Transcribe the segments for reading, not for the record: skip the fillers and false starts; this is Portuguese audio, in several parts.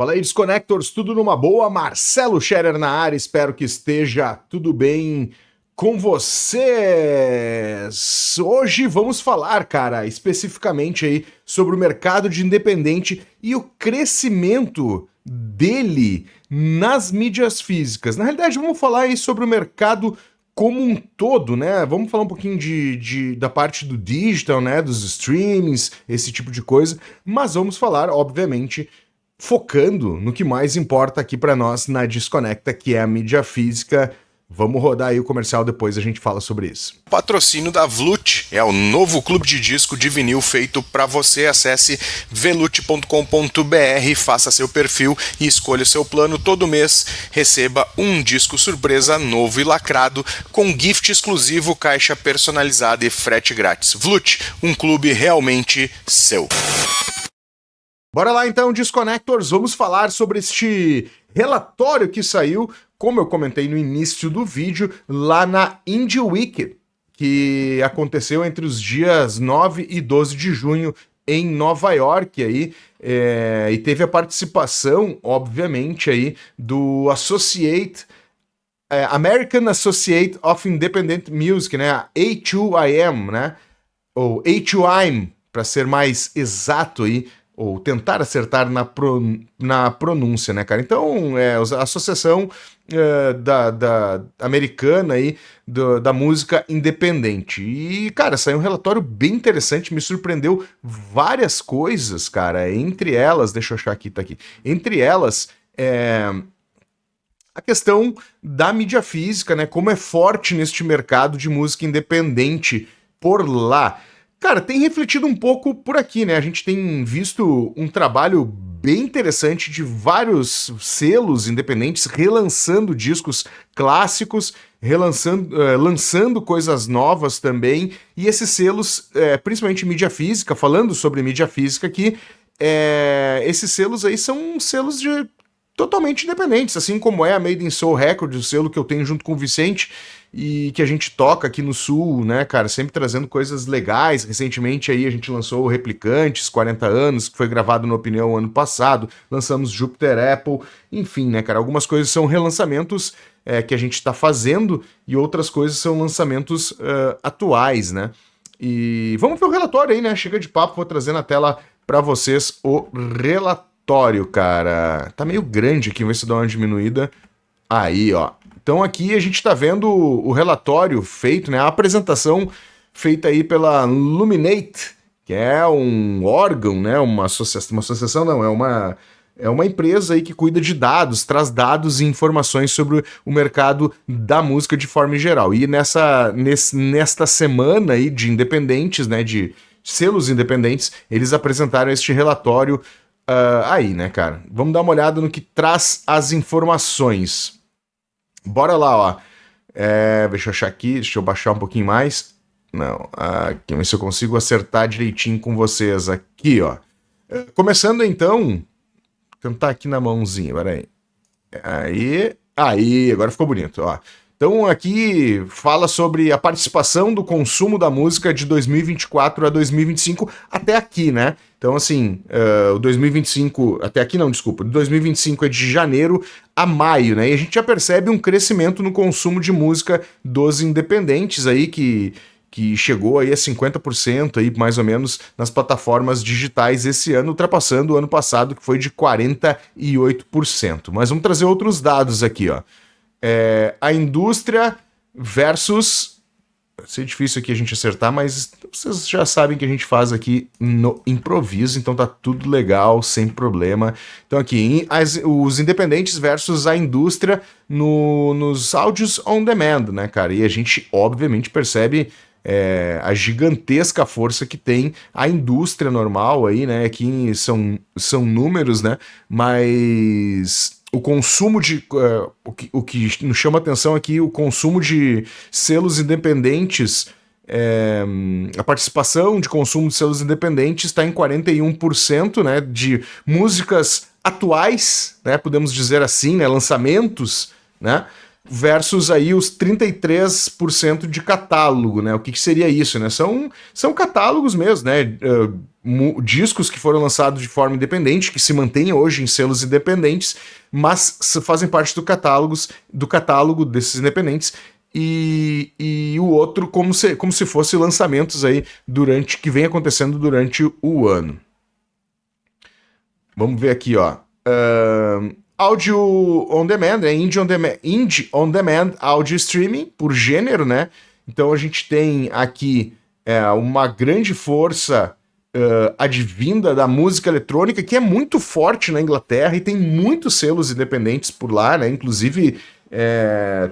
Fala aí, Desconectors, tudo numa boa? Marcelo Scherer na área, espero que esteja tudo bem com vocês. Hoje vamos falar, cara, especificamente aí sobre o mercado de independente e o crescimento dele nas mídias físicas. Na realidade, vamos falar aí sobre o mercado como um todo, né? Vamos falar um pouquinho da parte do digital, né? Dos streamings, esse tipo de coisa, mas vamos falar, obviamente, focando no que mais importa aqui para nós na Desconecta, que é a mídia física. Vamos rodar aí o comercial, depois a gente fala sobre isso. Patrocínio da Vlut é o novo clube de disco de vinil feito para você. Acesse velut.com.br, faça seu perfil e escolha o seu plano. Todo mês receba um disco surpresa novo e lacrado com gift exclusivo, caixa personalizada e frete grátis. Vlut, um clube realmente seu. Bora lá então, Desconectors, vamos falar sobre este relatório que saiu, como eu comentei no início do vídeo, lá na Indie Week, que aconteceu entre os dias 9 e 12 de junho em Nova York aí, e teve a participação, obviamente, aí do American Associate of Independent Music, né, a A2IM, né, ou A2IM, para ser mais exato aí, ou tentar acertar na pronúncia, né, cara? Então, a associação da americana aí, da música independente. E, cara, saiu um relatório bem interessante, me surpreendeu várias coisas, cara. Entre elas, deixa eu achar aqui, tá aqui. Entre elas, a questão da mídia física, né? Como é forte neste mercado de música independente por lá. Cara, tem refletido um pouco por aqui, né? A gente tem visto um trabalho bem interessante de vários selos independentes relançando discos clássicos, lançando coisas novas também. E esses selos, principalmente mídia física, falando sobre mídia física aqui, esses selos aí são selos totalmente independentes, assim como é a Made in Soul Records, o selo que eu tenho junto com o Vicente e que a gente toca aqui no Sul, né, cara, sempre trazendo coisas legais. Recentemente aí a gente lançou o Replicantes, 40 anos, que foi gravado no Opinião ano passado, lançamos Jupiter Apple, enfim, né, cara, algumas coisas são relançamentos que a gente tá fazendo e outras coisas são lançamentos atuais, né. E vamos pro relatório aí, né, chega de papo, vou trazer na tela pra vocês o relatório, cara. Tá meio grande aqui, vamos ver se dá uma diminuída. Aí, ó. Então aqui a gente tá vendo o relatório feito, né? A apresentação feita aí pela Luminate, que é um órgão, né? Uma associação não, é uma empresa aí que cuida de dados, traz dados e informações sobre o mercado da música de forma geral. E nesta semana aí de independentes, né? De selos independentes, eles apresentaram este relatório aí, né, cara? Vamos dar uma olhada no que traz as informações. Bora lá, ó. Deixa eu achar aqui, deixa eu baixar um pouquinho mais. Não, aqui, vamos ver se eu consigo acertar direitinho com vocês aqui, ó. Começando então, tentar aqui na mãozinha, peraí. Aí, agora ficou bonito, ó. Então aqui fala sobre a participação do consumo da música de 2024 a 2025 até aqui, né? Então assim, o 2025, até aqui não, desculpa, 2025 é de janeiro a maio, né? E a gente já percebe um crescimento no consumo de música dos independentes aí, que chegou aí a 50% aí, mais ou menos, nas plataformas digitais esse ano, ultrapassando o ano passado, que foi de 48%. Mas vamos trazer outros dados aqui, ó. A indústria versus... Vai ser difícil aqui a gente acertar, mas vocês já sabem que a gente faz aqui no improviso, então tá tudo legal, sem problema. Então aqui, os independentes versus a indústria nos áudios on demand, né, cara? E a gente, obviamente, percebe a gigantesca força que tem a indústria normal aí, né? Aqui são números, né? Mas... o consumo de... o que nos chama atenção aqui, o consumo de selos independentes, a participação de consumo de selos independentes está em 41%, né, de músicas atuais, né, podemos dizer assim, né, lançamentos, né, versus aí os 33% de catálogo, né? O que seria isso, né? São catálogos mesmo, né? Discos que foram lançados de forma independente, que se mantêm hoje em selos independentes, mas fazem parte do catálogo desses independentes, e o outro como se fosse lançamentos aí que vem acontecendo durante o ano. Vamos ver aqui, ó. Áudio on demand, Indie on demand, áudio streaming, por gênero, né? Então a gente tem aqui uma grande força advinda da música eletrônica, que é muito forte na Inglaterra e tem muitos selos independentes por lá, né? Inclusive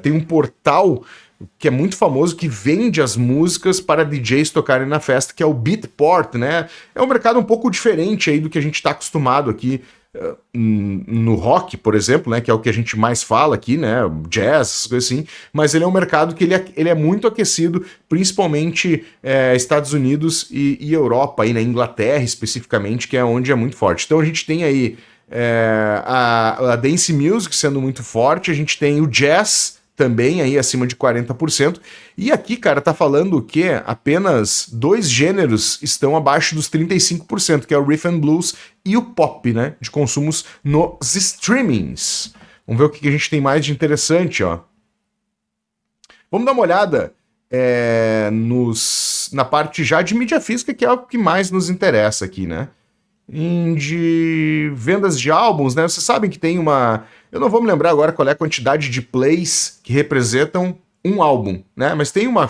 tem um portal que é muito famoso, que vende as músicas para DJs tocarem na festa, que é o Beatport, né? É um mercado um pouco diferente aí do que a gente está acostumado aqui no rock, por exemplo, né? Que é o que a gente mais fala aqui, né? Jazz, coisas assim. Mas ele é um mercado que ele é muito aquecido, principalmente Estados Unidos e Europa, aí na Inglaterra especificamente, que é onde é muito forte. Então a gente tem aí a dance music sendo muito forte, a gente tem o jazz também aí acima de 40%. E aqui, cara, tá falando que apenas 2 gêneros estão abaixo dos 35%, que é o Rhythm and Blues e o pop, né, de consumos nos streamings. Vamos ver o que a gente tem mais de interessante, ó. Vamos dar uma olhada na parte já de mídia física, que é o que mais nos interessa aqui, né? De vendas de álbuns, né? Vocês sabem que tem eu não vou me lembrar agora qual é a quantidade de plays que representam um álbum, né? Mas tem uma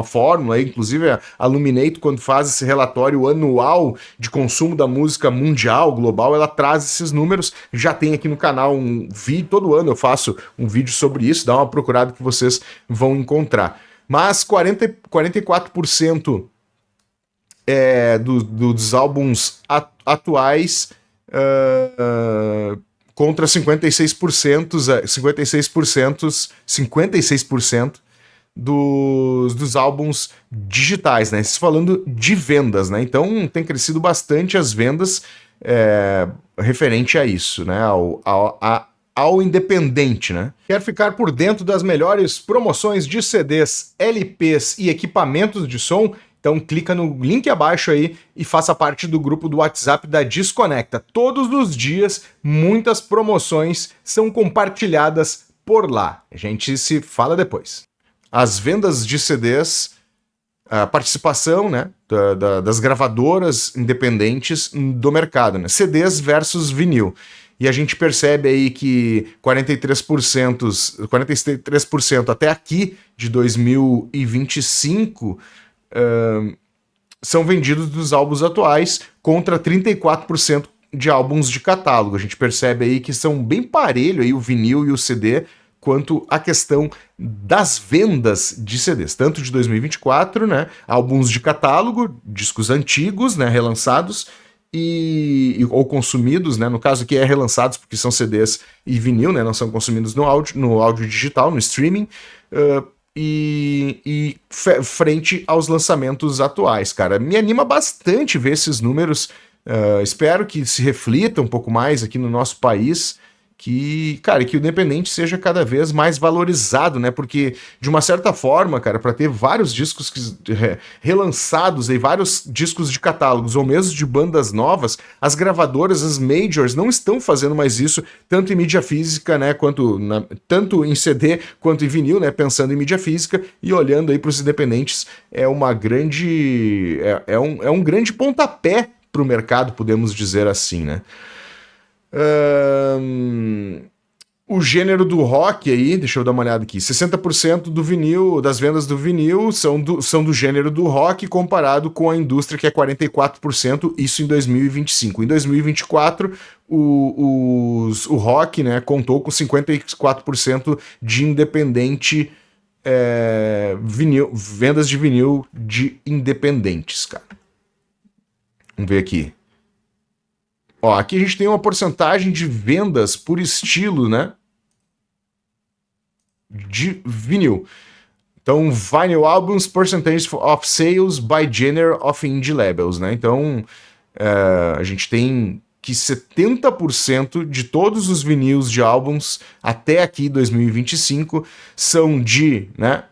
fórmula aí, inclusive a Luminate, quando faz esse relatório anual de consumo da música mundial, global, ela traz esses números. Já tem aqui no canal um vídeo, todo ano eu faço um vídeo sobre isso, dá uma procurada que vocês vão encontrar. Mas 44% dos álbuns atuais contra 56% dos álbuns digitais, né? Isso falando de vendas, né? Então tem crescido bastante as vendas referente a isso, né? Ao independente, né? Quer ficar por dentro das melhores promoções de CDs, LPs e equipamentos de som? Então clica no link abaixo aí e faça parte do grupo do WhatsApp da Desconecta. Todos os dias, muitas promoções são compartilhadas por lá. A gente se fala depois. As vendas de CDs, a participação, né, das gravadoras independentes do mercado, né? CDs versus vinil. E a gente percebe aí que 43% até aqui de 2025... são vendidos dos álbuns atuais contra 34% de álbuns de catálogo. A gente percebe aí que são bem parelho aí o vinil e o CD quanto à questão das vendas de CDs, tanto de 2024, né, álbuns de catálogo, discos antigos, né, relançados ou consumidos, né, no caso aqui relançados porque são CDs e vinil, né, não são consumidos no áudio digital, no streaming, e frente aos lançamentos atuais, cara. Me anima bastante ver esses números, espero que se reflita um pouco mais aqui no nosso país, que o independente seja cada vez mais valorizado, né? Porque, de uma certa forma, cara, para ter vários discos relançados, vários discos de catálogos, ou mesmo de bandas novas, as gravadoras, as majors, não estão fazendo mais isso, tanto em mídia física, né? Tanto em CD quanto em vinil, né? Pensando em mídia física e olhando aí para os independentes, é um grande pontapé para o mercado, podemos dizer assim, né? O gênero do rock aí, deixa eu dar uma olhada aqui, 60% do vinil, das vendas do vinil são do gênero do rock, comparado com a indústria, que é 44%, isso em 2025. Em 2024, o rock, né, contou com 54% de independente, vendas de vinil de independentes, cara. Vamos ver aqui. Ó, aqui a gente tem uma porcentagem de vendas por estilo, né? De vinil. Então, Vinyl Albums, Percentage of Sales by Genre of Indie Labels, né? Então, a gente tem que 70% de todos os vinis de álbuns até aqui 2025 são de, né,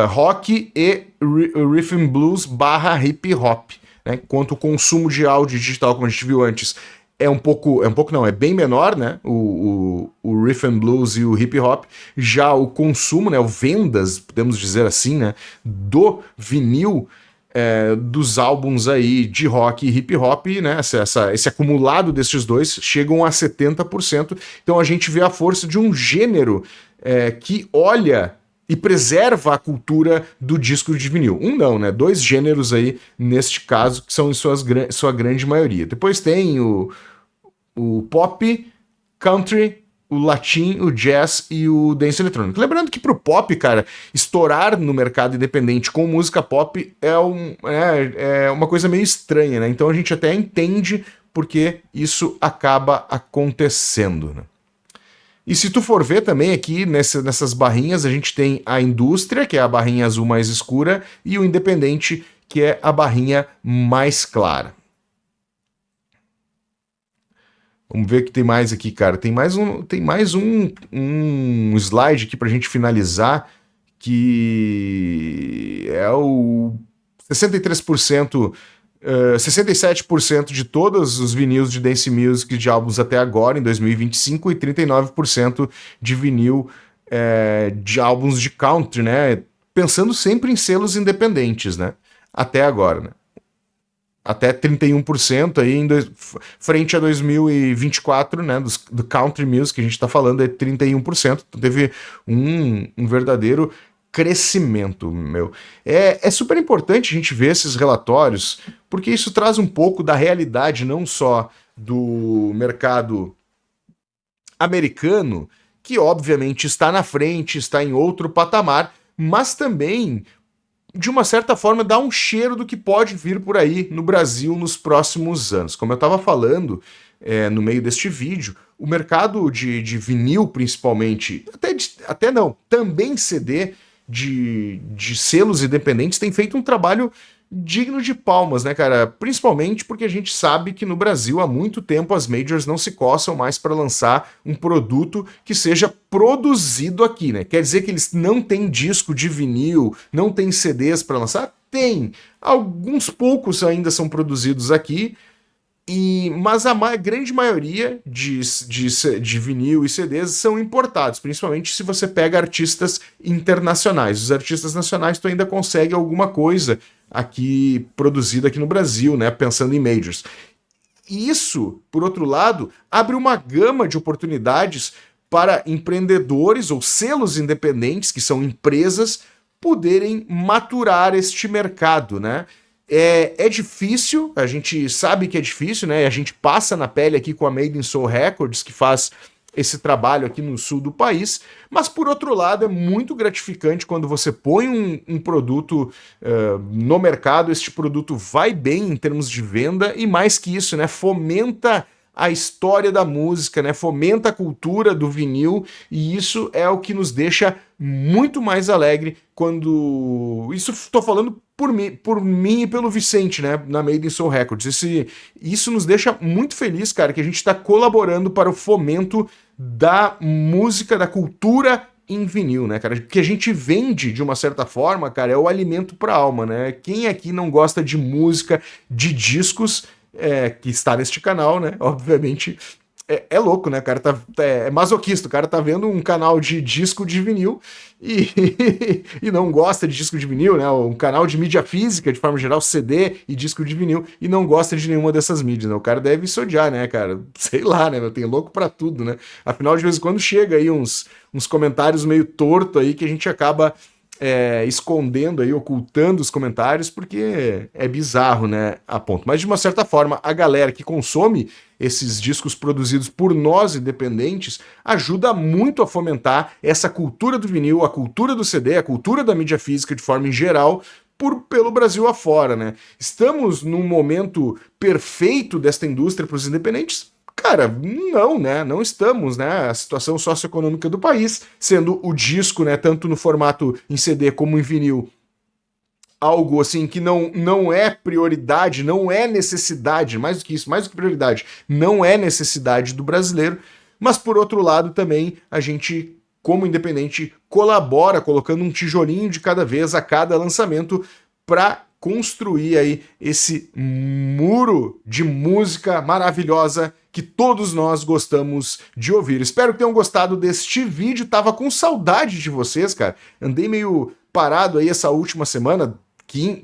rock e rhythm blues / hip hop, né? Enquanto o consumo de áudio digital, como a gente viu antes, é bem menor, né? O rhythm blues e o hip hop. Já o consumo, né, o vendas, podemos dizer assim, né, do vinil, dos álbuns aí de rock e hip hop, né, esse acumulado desses dois chegam a 70%. Então a gente vê a força de um gênero que olha e preserva a cultura do disco de vinil. Não, né? Dois gêneros aí, neste caso, que são em sua grande maioria. Depois tem o pop, country, o latim, o jazz e o dance eletrônico. Lembrando que pro pop, cara, estourar no mercado independente com música pop é uma coisa meio estranha, né? Então a gente até entende porque isso acaba acontecendo, né? E se tu for ver também aqui nessas barrinhas, a gente tem a indústria, que é a barrinha azul mais escura, e o independente, que é a barrinha mais clara. Vamos ver o que tem mais aqui, cara. Tem mais um slide aqui pra gente finalizar, que é o 63%, 67% de todos os vinis de dance music de álbuns até agora, em 2025, e 39% de vinil de álbuns de country, né? Pensando sempre em selos independentes, né? Até agora, né? Até 31% aí frente a 2024, né, do country music que a gente está falando, é 31%. Então teve um verdadeiro crescimento, meu. É super importante a gente ver esses relatórios, porque isso traz um pouco da realidade não só do mercado americano, que obviamente está na frente, está em outro patamar, mas também, de uma certa forma, dá um cheiro do que pode vir por aí no Brasil nos próximos anos. Como eu estava falando no meio deste vídeo, o mercado de vinil, principalmente, também CD de selos independentes, tem feito um trabalho digno de palmas, né, cara? Principalmente porque a gente sabe que no Brasil há muito tempo as majors não se coçam mais para lançar um produto que seja produzido aqui, né? Quer dizer que eles não têm disco de vinil, não têm CDs para lançar? Tem. Alguns poucos ainda são produzidos aqui, mas a grande maioria de vinil e CDs são importados, principalmente se você pega artistas internacionais. Os artistas nacionais tu ainda consegue alguma coisa aqui produzida aqui no Brasil, né? Pensando em majors. E isso, por outro lado, abre uma gama de oportunidades para empreendedores ou selos independentes, que são empresas, poderem maturar este mercado, né? É difícil, a gente sabe que é difícil, né? A gente passa na pele aqui com a Made in Soul Records, que faz esse trabalho aqui no sul do país, mas por outro lado é muito gratificante quando você põe um produto no mercado, este produto vai bem em termos de venda e mais que isso, né, fomenta a história da música, né, fomenta a cultura do vinil e isso é o que nos deixa muito mais alegre quando... Isso estou falando por mim e pelo Vicente, né, na Made in Soul Records. Isso nos deixa muito feliz, cara, que a gente está colaborando para o fomento da música, da cultura em vinil, né, cara? Que a gente vende de uma certa forma, cara, é o alimento para a alma, né? Quem aqui não gosta de música, de discos, que está neste canal, né? Obviamente é louco, né? O cara é masoquista, o cara tá vendo um canal de disco de vinil e não gosta de disco de vinil, né? Um canal de mídia física, de forma geral, CD e disco de vinil, e não gosta de nenhuma dessas mídias, né? O cara deve se odiar, né, cara? Sei lá, né? Tem louco pra tudo, né? Afinal, de vez em quando chega aí uns comentários meio torto aí que a gente acaba escondendo aí, ocultando os comentários, porque é bizarro, né, a ponto. Mas de uma certa forma, a galera que consome esses discos produzidos por nós independentes ajuda muito a fomentar essa cultura do vinil, a cultura do CD, a cultura da mídia física de forma em geral, pelo Brasil afora, né? Estamos num momento perfeito desta indústria para os independentes? Cara, não, né? Não estamos, né? A situação socioeconômica do país, sendo o disco, né, tanto no formato em CD como em vinil, algo assim que não é prioridade, não é necessidade, mais do que isso, mais do que prioridade, não é necessidade do brasileiro, mas por outro lado também a gente, como independente, colabora colocando um tijolinho de cada vez a cada lançamento para construir aí esse muro de música maravilhosa que todos nós gostamos de ouvir. Espero que tenham gostado deste vídeo. Tava com saudade de vocês, cara. Andei meio parado aí essa última semana,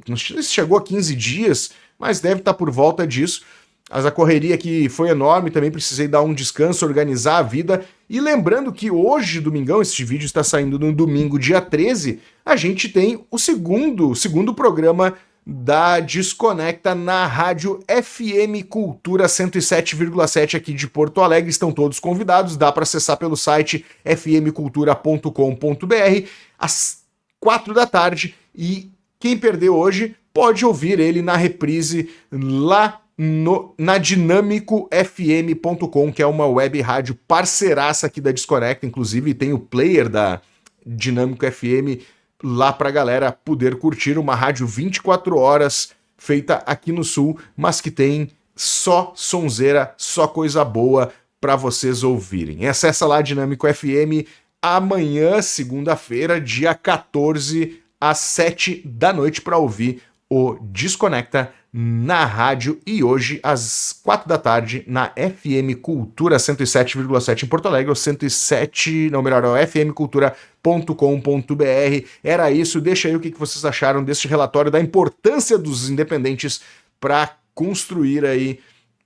não sei se chegou a 15 dias, mas deve estar por volta disso. Mas a correria aqui foi enorme, também precisei dar um descanso, organizar a vida. E lembrando que hoje, domingão, este vídeo está saindo no domingo, dia 13, a gente tem o segundo programa da Desconecta na rádio FM Cultura 107,7 aqui de Porto Alegre. Estão todos convidados, dá para acessar pelo site fmcultura.com.br às 4 da tarde. E quem perdeu hoje pode ouvir ele na reprise lá na dinamicofm.com, que é uma web rádio parceiraça aqui da Desconecta, inclusive tem o player da Dinâmico FM lá pra galera poder curtir, uma rádio 24 horas feita aqui no Sul, mas que tem só sonzeira, só coisa boa pra vocês ouvirem. Acessa lá Dinâmico FM amanhã, segunda-feira, dia 14, às 7 da noite para ouvir o Desconecta na rádio, e hoje às 4 da tarde na FM Cultura 107,7 em Porto Alegre, ou 107, não, melhor, é fmcultura.com.br. Era isso, deixa aí o que vocês acharam deste relatório da importância dos independentes para construir aí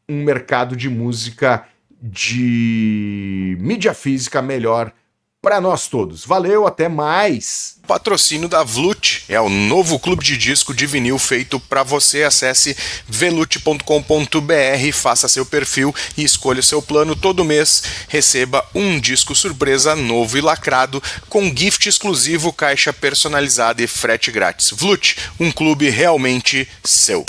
um mercado de música de mídia física melhor para nós todos. Valeu, até mais! O patrocínio da Vlut é o novo clube de disco de vinil feito para você. Acesse velut.com.br, faça seu perfil e escolha o seu plano. Todo mês receba um disco surpresa novo e lacrado com gift exclusivo, caixa personalizada e frete grátis. Vlut, um clube realmente seu.